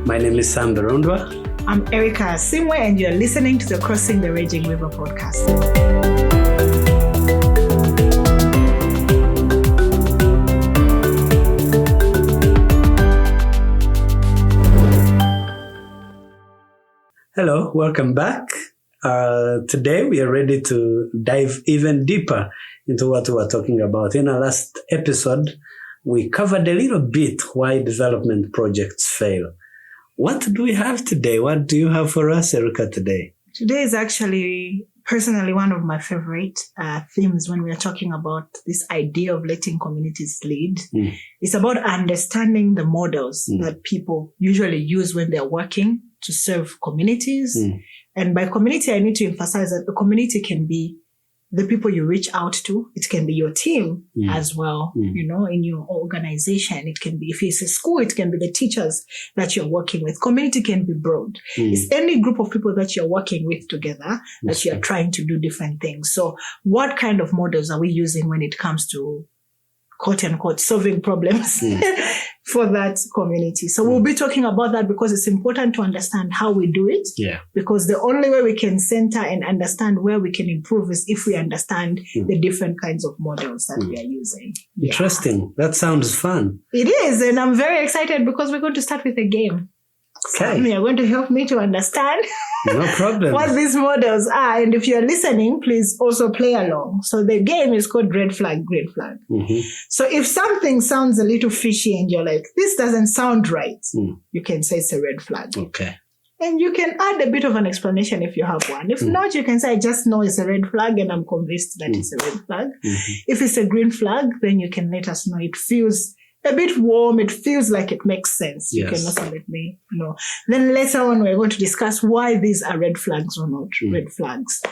My name is Sam Berundwa. I'm Erica Asimwe, and you're listening to the Crossing the Raging River podcast. Hello, welcome back. Today we are ready to dive even deeper into what we were talking about. In our last episode, we covered a little bit why development projects fail. What do we have today? What do you have for us, Erica, today? Today is actually personally one of my favorite themes when we are talking about this idea of letting communities lead. It's about understanding the models that people usually use when they're working to serve communities. And by community, I need to emphasize that the community can be the people you reach out to. It can be your team as well, in your organization. It can be, if it's a school, it can be the teachers that you're working with. Community can be broad. It's any group of people that you're working with together that you're trying to do different things. So what kind of models are we using when it comes to quote unquote solving problems for that community? So we'll be talking about that because it's important to understand how we do it. Because the only way we can center and understand where we can improve is if we understand the different kinds of models that we are using. Interesting. That sounds fun. It is. And I'm very excited because we're going to start with a game. Okay. So you're going to help me to understand No problem. what these models are. And if you're listening, please also play along. So the game is called Red Flag, Green Flag. So if something sounds a little fishy and you're like, this doesn't sound right, you can say it's a red flag. Okay. And you can add a bit of an explanation if you have one. If not, you can say, I just know it's a red flag and I'm convinced that it's a red flag. If it's a green flag, then you can let us know. It feels a bit warm. It feels like it makes sense. You can also let me know. Then later on, we're going to discuss why these are red flags or not red flags.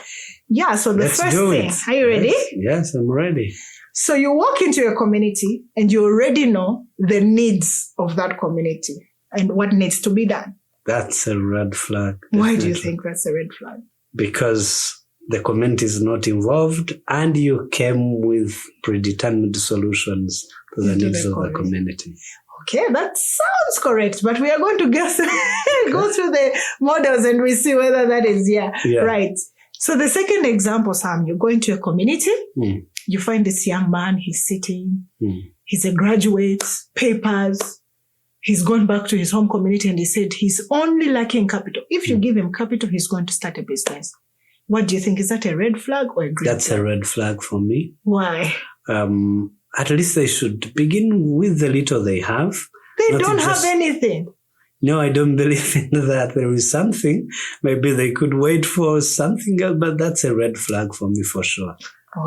Yeah, so Let's first thing, are you ready? Yes, I'm ready. So you walk into a community and you already know the needs of that community and what needs to be done. That's a red flag. Definitely. Why do you think that's a red flag? Because the community is not involved and you came with predetermined solutions to the needs of the community. Okay, that sounds correct, but we are going to go through the models and we see whether that is right. So the second example, Sam, you go into a community, you find this young man, he's sitting, he's a graduate, papers, he's gone back to his home community and he said he's only lacking capital. If you give him capital, he's going to start a business. What do you think? Is that a red flag or a green That's flag? a red flag for me. Why? At least they should begin with the little they have. They don't have anything. No, I don't believe in that. There is something. Maybe they could wait for something else, but that's a red flag for me for sure.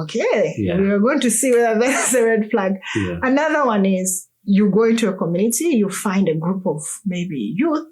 Okay. We are going to see whether that's a red flag. Another one is you go into a community, you find a group of maybe youth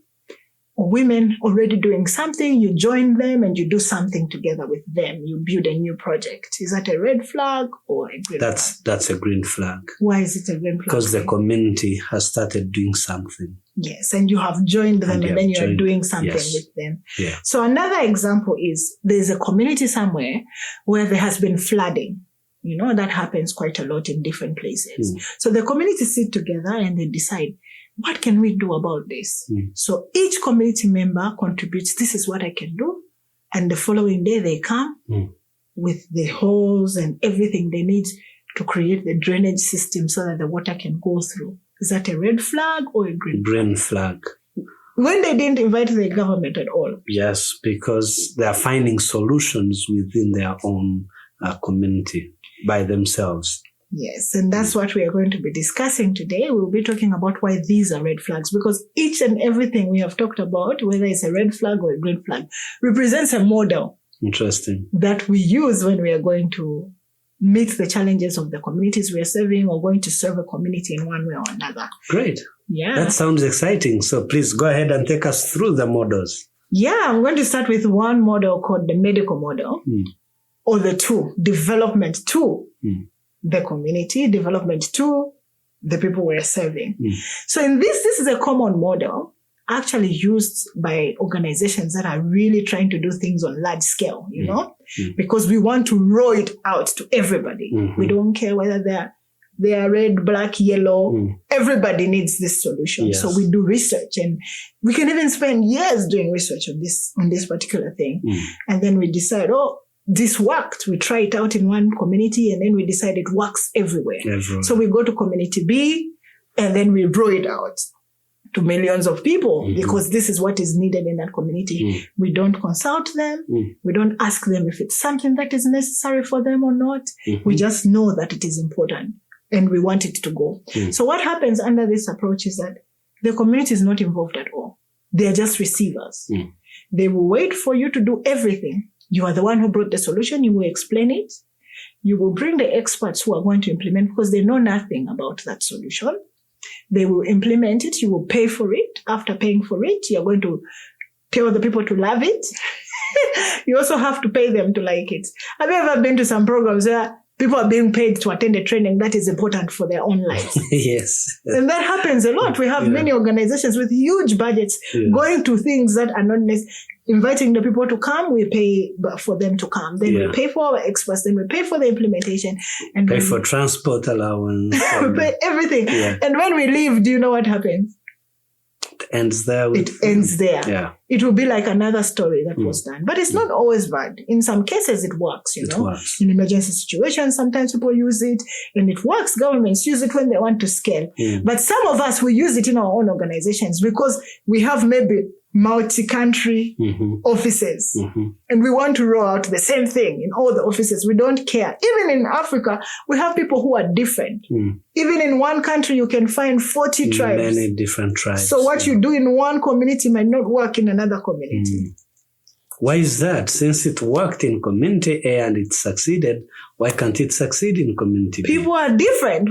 or women already doing something, you join them and you do something together with them. You build a new project. Is that a red flag or a green flag? That's a green flag. Why is it a green flag? Because the community has started doing something. Yes, and you have joined them and then you are doing something with them. So another example is there's a community somewhere where there has been flooding. That happens quite a lot in different places. So the community sit together and they decide, what can we do about this? So each community member contributes, this is what I can do. And the following day they come with the hose and everything they need to create the drainage system so that the water can go through. Is that a red flag or a green flag? Green flag. When they didn't invite the government at all? Yes, because they are finding solutions within their own community by themselves. Yes, and that's what we are going to be discussing today. We'll be talking about why these are red flags, because each and everything we have talked about, whether it's a red flag or a green flag, represents a model. Interesting. That we use when we are going to meet the challenges of the communities we are serving or going to serve a community in one way or another. Great. Yeah. That sounds exciting. So please go ahead and take us through the models. Yeah, I'm going to start with one model called the medical model, or the two, development to the community, development to the people we're serving. So in this is a common model actually used by organizations that are really trying to do things on large scale, because we want to roll it out to everybody. We don't care whether they're They are red, black, yellow. Everybody needs this solution. Yes. So we do research, and we can even spend years doing research on this particular thing. And then we decide, oh, this worked. We try it out in one community, and then we decide it works everywhere. So we go to community B, and then we roll it out to millions of people because this is what is needed in that community. We don't consult them. We don't ask them if it's something that is necessary for them or not. We just know that it is important and we want it to go. So what happens under this approach is that the community is not involved at all. They're just receivers. They will wait for you to do everything. You are the one who brought the solution. You will explain it. You will bring the experts who are going to implement because they know nothing about that solution. They will implement it. You will pay for it. After paying for it, you're going to tell the people to love it. You also have to pay them to like it. Have you ever been to some programs where people are being paid to attend a training that is important for their own lives? Yes. And that happens a lot. We have many organizations with huge budgets going to things that are not necessary. Inviting the people to come, we pay for them to come. Then we pay for our experts. Then we pay for the implementation. And pay for transport allowance. We pay everything. And when we leave, do you know what happens? It ends there. It ends there. Yeah. It will be like another story that was done. But it's not always bad. In some cases, it works, you know. Works. In emergency situations, sometimes people use it and it works. Governments use it when they want to scale. But some of us, we use it in our own organizations because we have maybe multi-country offices. And we want to roll out the same thing in all the offices. We don't care. Even in Africa, we have people who are different. Even in one country, you can find 40 tribes. Many different tribes. So what you do in one community might not work in another community. Why is that? Since it worked in community A and it succeeded, why can't it succeed in community B? People are different.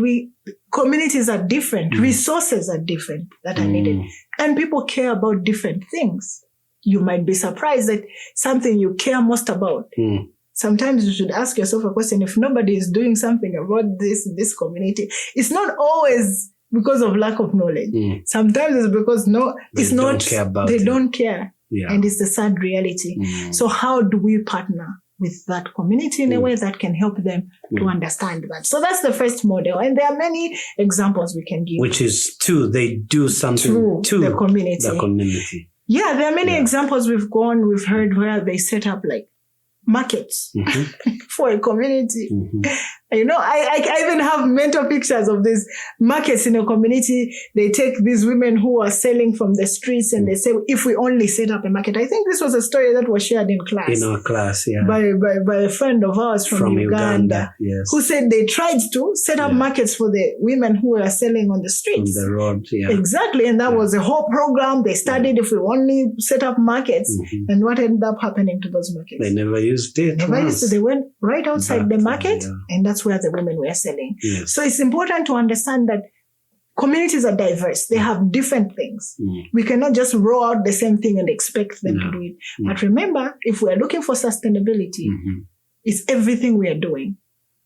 Communities are different. Resources are different that are needed. And people care about different things. You might be surprised that something you care most about. Sometimes you should ask yourself a question. If nobody is doing something about this community, it's not always because of lack of knowledge. Sometimes it's because they don't care. Yeah. And it's the sad reality. So how do we partner with that community in a way that can help them to understand that? So that's the first model. And there are many examples we can give. Which is they do something to the community. Yeah, there are many examples we've heard where they set up like markets for a community. You know, I even have mental pictures of these markets in a community. They take these women who are selling from the streets and they say, if we only set up a market. I think this was a story that was shared in class. In our class, by a friend of ours from Uganda. Yes. Who said they tried to set up markets for the women who were selling on the streets. On the road, Exactly. And that was a whole program. They studied if we only set up markets. And what ended up happening to those markets? They never used it. They went right outside the market and that's where the women were selling. So it's important to understand that communities are diverse. They have different things. We cannot just roll out the same thing and expect them to do it. But remember, if we are looking for sustainability, it's everything we are doing.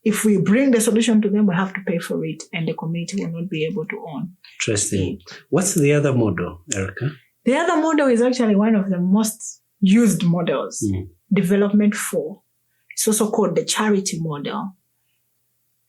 If we bring the solution to them, we have to pay for it and the community will not be able to own. Interesting. What's the other model, Erica? The other model is actually one of the most used models, Development 4. It's also called the charity model.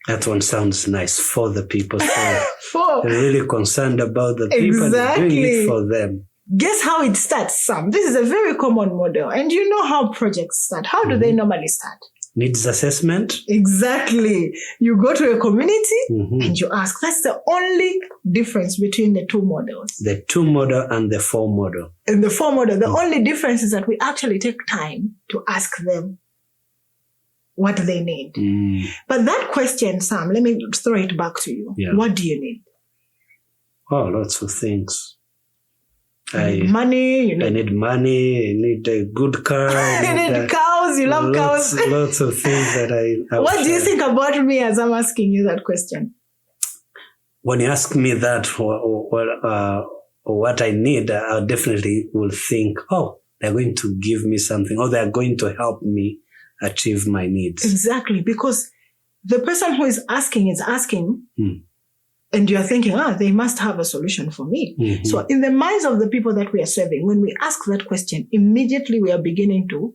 That one sounds nice, for the people. So they're really concerned about the people and doing it for them. Guess how it starts, Sam? This is a very common model. And you know how projects start. How do they normally start? Needs assessment. Exactly. You go to a community and you ask. That's the only difference between the two models. The 2 model and the 4 model. And the 4 model, the only difference is that we actually take time to ask them what they need. But that question, Sam, let me throw it back to you. What do you need? Oh, lots of things. I need money. I need money. I need a good car. You need cows. You love cows. Lots of things that I what do you think about me as I'm asking you that question? When you ask me that, what I need, I definitely will think, they're going to give me something, or they're going to help me achieve my needs. Exactly, because the person who is asking and you're thinking, they must have a solution for me. So in the minds of the people that we are serving, when we ask that question, immediately we are beginning to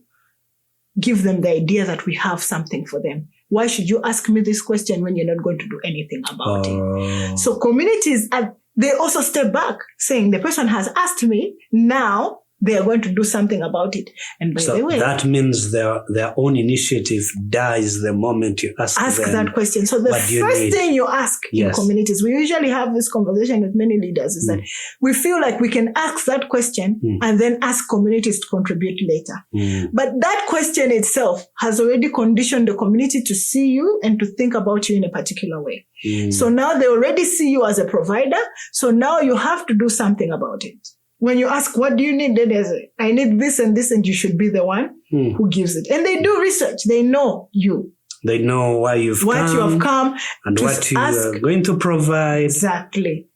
give them the idea that we have something for them. why should you ask me this question when you're not going to do anything about it? So communities, they also step back saying the person has asked me, now they are going to do something about it. And by the way, that means their own initiative dies the moment you ask them that question. So the first thing you ask in communities, we usually have this conversation with many leaders, is that we feel like we can ask that question and then ask communities to contribute later. But that question itself has already conditioned the community to see you and to think about you in a particular way. So now they already see you as a provider. So now you have to do something about it. When you ask, what do you need? Then they say, I need this and this, and you should be the one who gives it. And they do research. They know you. They know why you have come, and what you are going to provide. Exactly.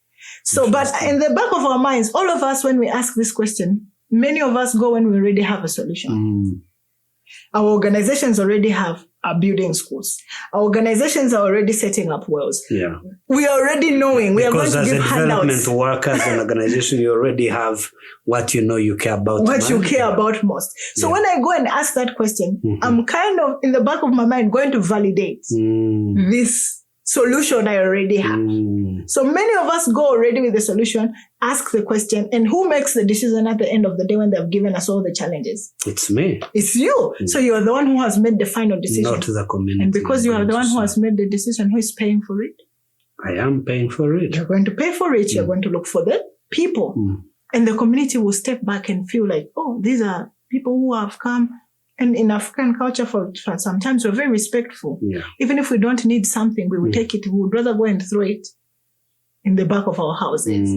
So, but in the back of our minds, all of us, when we ask this question, many of us go when we already have a solution. Our organizations already are building schools. Our organizations are already setting up wells. Yeah. We are already knowing. We are going to give handouts. Because as a development worker, as an organization, you already have what you know you care about. What you care about most. So when I go and ask that question, I'm kind of, in the back of my mind, going to validate this solution I already have. So many of us go already with the solution, ask the question, and who makes the decision at the end of the day when they've given us all the challenges? It's me. It's you. So you're the one who has made the final decision. Not the community. And because you are the one who has made the decision, who is paying for it? I am paying for it. You're going to pay for it. You're going to look for the people. And the community will step back and feel like, oh, these are people who have come. And in African culture, for sometimes we're very respectful. Yeah. Even if we don't need something, we will take it. We would rather go and throw it in the back of our houses.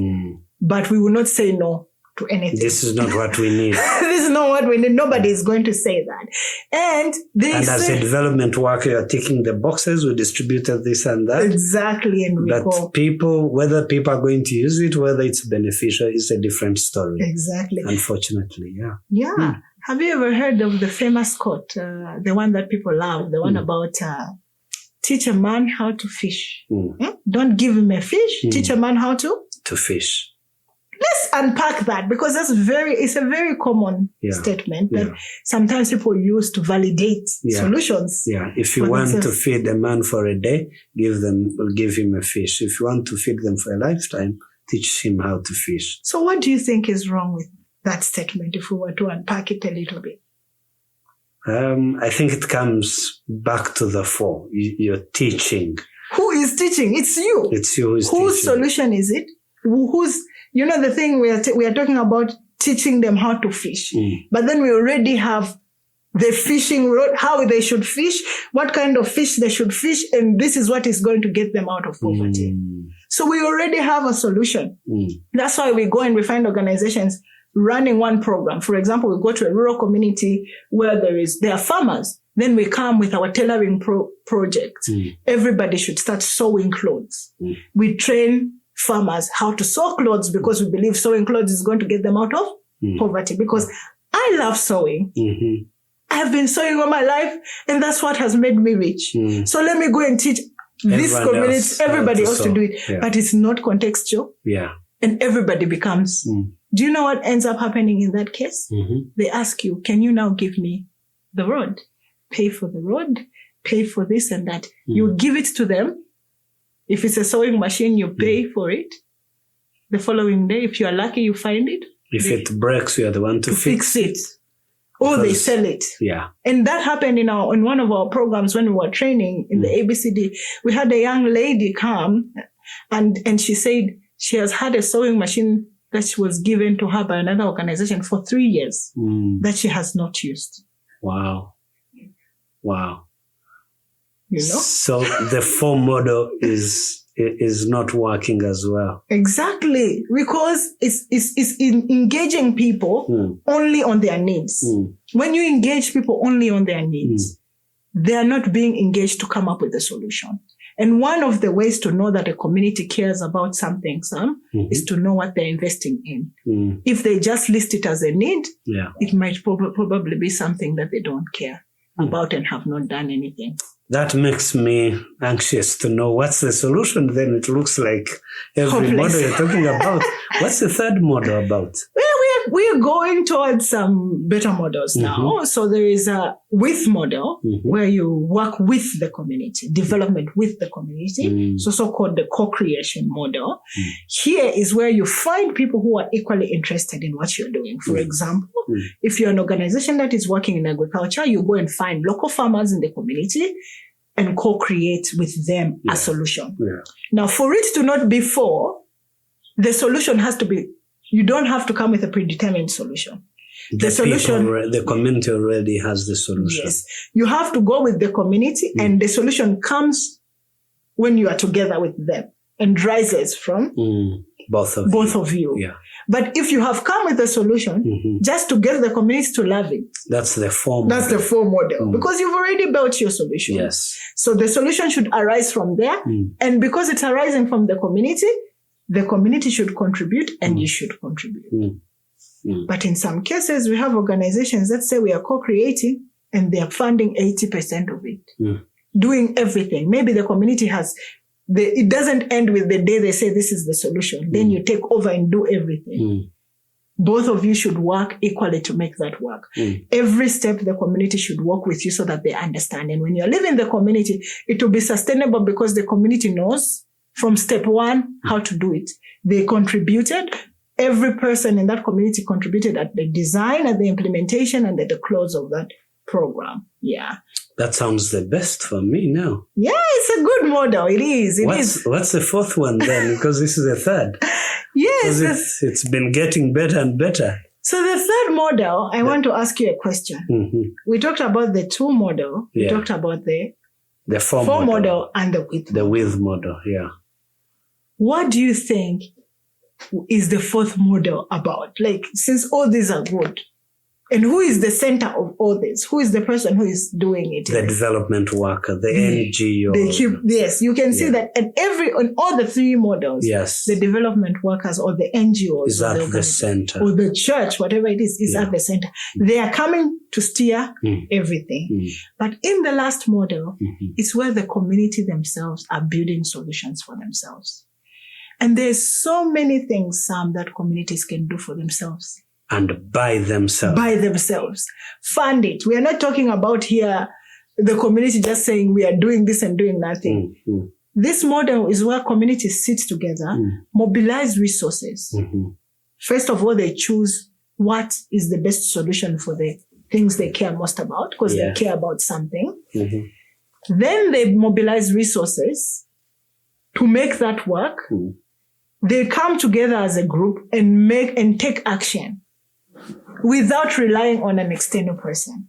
But we will not say no to anything. This is not what we need. This is not what we need. Nobody is going to say that. And as a development worker, you're ticking the boxes. We distributed this and that. Exactly. And whether people are going to use it, whether it's beneficial, is a different story. Exactly. Unfortunately, yeah. Yeah. Have you ever heard of the famous quote, the one that people love, the one about teach a man how to fish? Don't give him a fish, teach a man how to fish. Let's unpack that, because it's a very common statement that sometimes people use to validate solutions. Yeah. If you want to feed a man for a day, give him a fish. If you want to feed them for a lifetime, teach him how to fish. So what do you think is wrong with that statement, if we were to unpack it a little bit? I think it comes back to the fore. You're teaching. Who is teaching? It's you. It's you who's teaching. Whose solution is it? The thing we are talking about, teaching them how to fish. But then we already have the fishing road, how they should fish, what kind of fish they should fish, and this is what is going to get them out of poverty. So we already have a solution. That's why we go and we find organizations running one program. For example, we go to a rural community where there are farmers. Then we come with our tailoring project. Everybody should start sewing clothes. We train farmers how to sew clothes because we believe sewing clothes is going to get them out of poverty. Because I love sewing. I've been sewing all my life, and that's what has made me rich. So let me go and teach this community, everybody else to do it. Yeah. But it's not contextual. Yeah. And everybody becomes... Do you know what ends up happening in that case? They ask you, can you now give me the road? Pay for the road, pay for this and that. You give it to them. If it's a sewing machine, you pay for it. The following day, if you are lucky, you find it. If it breaks, you are the one to fix it. Or they sell it. Yeah. And that happened in one of our programs when we were training in the ABCD. We had a young lady come and she said she has had a sewing machine that was given to her by another organization for 3 years that she has not used. Wow. So the fore model is not working as well. Exactly. Because it's engaging people only on their needs. When you engage people only on their needs, they are not being engaged to come up with a solution. And one of the ways to know that a community cares about something, is to know what they're investing in. If they just list it as a need, it might probably be something that they don't care about and have not done anything. That makes me anxious to know what's the solution. Then it looks like every model you're talking about. What's the third model about? Well, we are we're going towards some better models now. So there is a with model where you work with the community, development with the community. It's also called the co-creation model. Here is where you find people who are equally interested in what you're doing. For example, if you're an organization that is working in agriculture, you go and find local farmers in the community and co-create with them a solution. Now, for it to not be the solution has to be, you don't have to come with a predetermined solution. The solution, the community already has the solution. Yes. You have to go with the community and the solution comes when you are together with them and rises from both of you. Yeah. But if you have come with a solution just to get the community to love it, that's the form. That's the form model because you've already built your solution. Yes. So the solution should arise from there. And because it's arising from the community should contribute and you should contribute. But in some cases, we have organizations that say we are co-creating and they are funding 80% of it, doing everything. Maybe the community it doesn't end with the day they say this is the solution. Then you take over and do everything. Both of you should work equally to make that work. Every step the community should work with you so that they understand. And when you're living the community, it will be sustainable because the community knows from step one how to do it. They contributed. Every person in that community contributed at the design, at the implementation, and at the close of that program. Yeah. That sounds the best for me now. Yeah, it's a good model. It is. What's the fourth one then? Because this is the third. Yes. It's been getting better and better. So the third model, I want to ask you a question. We talked about the two model. We talked about the four model and the with model. The with model, yeah. What do you think is the fourth model about? Like, since all these are good, and who is the center of all this? Who is the person who is doing it? The development worker, the NGO. Yes, you can see that on all the three models, the development workers or the NGOs is at the center. Or the church, whatever it is at the center. They are coming to steer everything. But in the last model, it's where the community themselves are building solutions for themselves. And there's so many things, Sam, that communities can do for themselves. And by themselves. Fund it. We are not talking about here the community just saying we are doing this and doing nothing. This model is where communities sit together, mobilize resources. First of all, they choose what is the best solution for the things they care most about because they care about something. Then they mobilize resources to make that work. They come together as a group and take action without relying on an external person.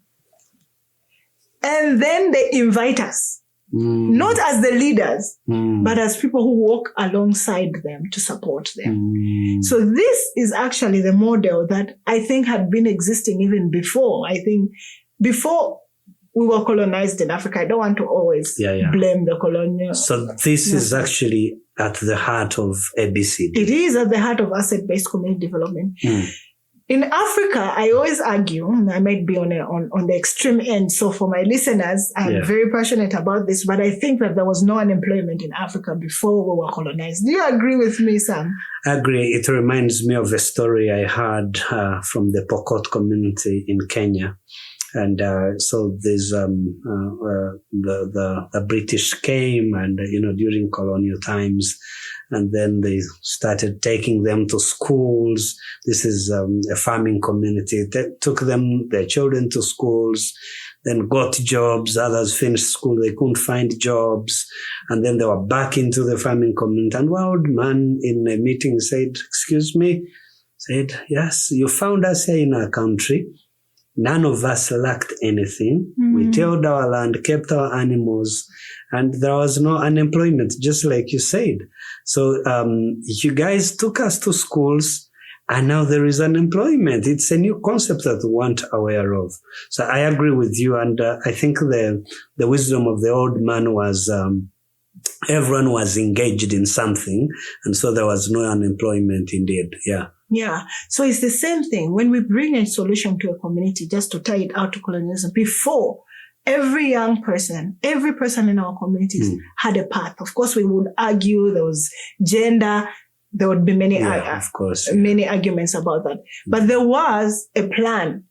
And then they invite us, not as the leaders, but as people who walk alongside them to support them. So this is actually the model that I think had been existing even before. I think before we were colonized in Africa, I don't want to always blame the colonial. So this is actually at the heart of ABCD. It is at the heart of asset-based community development. In Africa, I always argue, and I might be on the extreme end. So for my listeners, I'm very passionate about this, but I think that there was no unemployment in Africa before we were colonized. Do you agree with me, Sam? I agree. It reminds me of a story I heard from the Pokot community in Kenya. And so there's the British came and during colonial times, and then they started taking them to schools. This is a farming community. They took their children to schools, then got jobs. Others finished school, they couldn't find jobs, and then they were back into the farming community. And one old man in a meeting said, "Excuse me," said, "Yes, you found us here in our country. None of us lacked anything. We tilled our land, kept our animals, and there was no unemployment, just like you said. So you guys took us to schools, and now there is unemployment. It's a new concept that we weren't aware of." So I agree with you, and I think the wisdom of the old man was everyone was engaged in something, and so there was no unemployment indeed. Yeah. So it's the same thing. When we bring a solution to a community, just to tie it out to colonialism, before every person in our communities had a path. Of course, we would argue there was gender. there would be many, of course, many arguments about that. But there was a plan.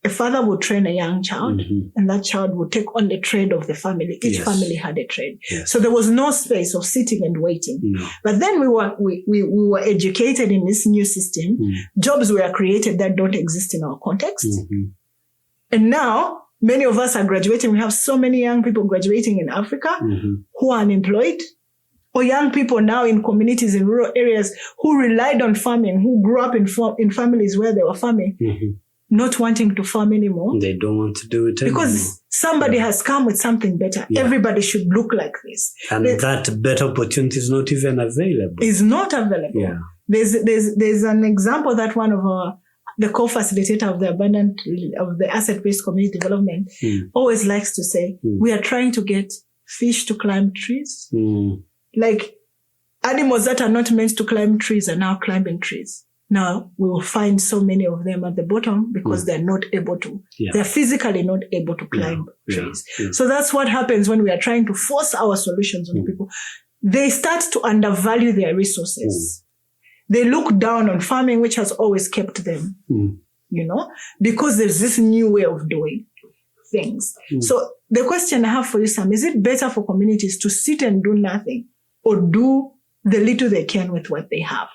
A father would train a young child, and that child would take on the trade of the family. Each family had a trade. So there was no space of sitting and waiting. No. But then we were educated in this new system. Jobs were created that don't exist in our context. And now many of us are graduating. We have so many young people graduating in Africa who are unemployed, or young people now in communities in rural areas who relied on farming, who grew up in families where they were farming, not wanting to farm anymore. They don't want to do it anymore. Because somebody has come with something better. Everybody should look like this. And that better opportunity is not even available. Is not available. Yeah. There's an example that one of the co-facilitator of the asset-based community development always likes to say, we are trying to get fish to climb trees. Like animals that are not meant to climb trees are now climbing trees. Now we will find so many of them at the bottom because they're not able to. They're physically not able to climb trees. So that's what happens when we are trying to force our solutions on people. They start to undervalue their resources. They look down on farming, which has always kept them, because there's this new way of doing things. So the question I have for you, Sam, is it better for communities to sit and do nothing or do the little they can with what they have?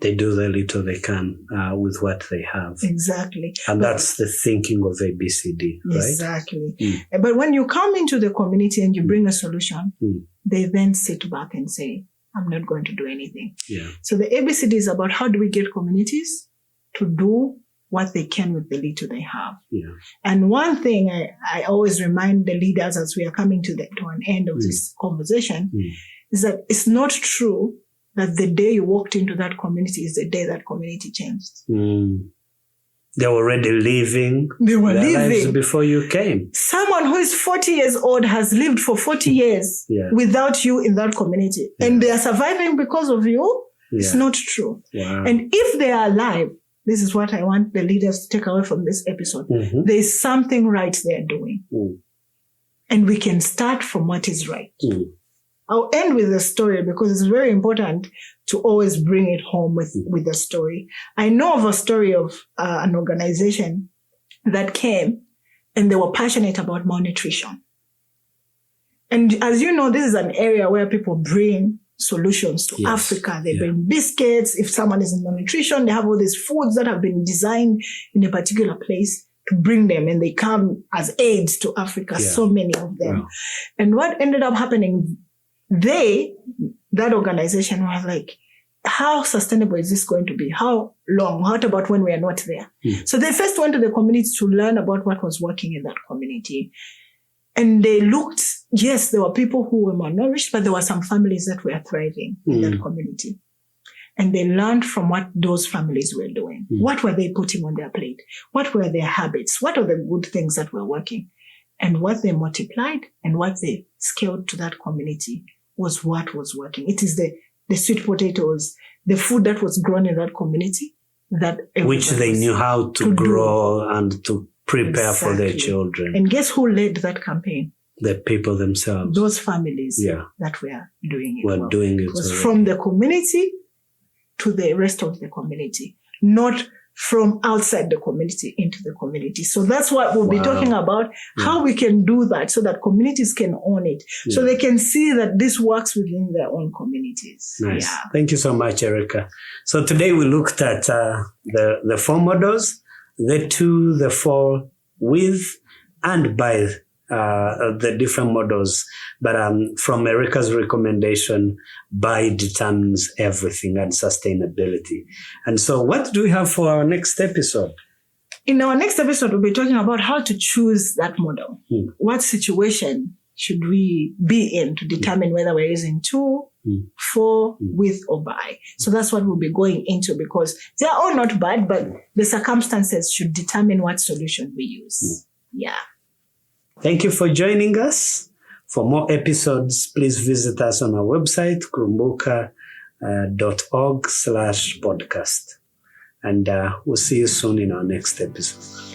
They do the little they can with what they have. Exactly. And that's the thinking of ABCD, right? Exactly. But when you come into the community and you bring a solution, they then sit back and say, I'm not going to do anything. So the ABCD is about how do we get communities to do what they can with the little they have. And one thing I always remind the leaders as we are coming to an end of this conversation is that it's not true that the day you walked into that community is the day that community changed. They were already living. They were their living lives before you came. Someone who is 40 years old has lived for 40 years without you in that community. And they are surviving because of you. It's not true. Wow. And if they are alive, this is what I want the leaders to take away from this episode. There is something right they are doing. And we can start from what is right. I'll end with a story because it's very important to always bring it home with the story. I know of a story of an organization that came and they were passionate about malnutrition. And as you know, this is an area where people bring solutions to Africa. They bring biscuits. If someone is in malnutrition, they have all these foods that have been designed in a particular place to bring them, and they come as aids to Africa, so many of them. Wow. And what ended up happening, that organization was like, how sustainable is this going to be? How long? What about when we are not there? So they first went to the community to learn about what was working in that community. And they looked, yes, there were people who were malnourished, but there were some families that were thriving in that community. And they learned from what those families were doing. What were they putting on their plate? What were their habits? What are the good things that were working? And what they multiplied and what they scaled to that community was what was working. It is the sweet potatoes, the food that was grown in that community which they knew how to grow and to prepare for their children. And guess who led that campaign? The people themselves. Those families that were doing it. Doing it. It was from the community to the rest of the community, not from outside the community into the community. So that's what we'll be talking about, how we can do that so that communities can own it, so they can see that this works within their own communities. Nice. Yeah. Thank you so much, Erica. So today we looked at the 4 models, the 2, the 4 with and by the different models. But from Erica's recommendation, by determines everything and sustainability. And so what do we have for our next episode? In our next episode, we'll be talking about how to choose that model. What situation should we be in to determine whether we're using 2, 4, with or by. So that's what we'll be going into, because they are all not bad, but the circumstances should determine what solution we use. Yeah. Thank you for joining us. For more episodes, please visit us on our website, kurumbuka.org/podcast. And we'll see you soon in our next episode.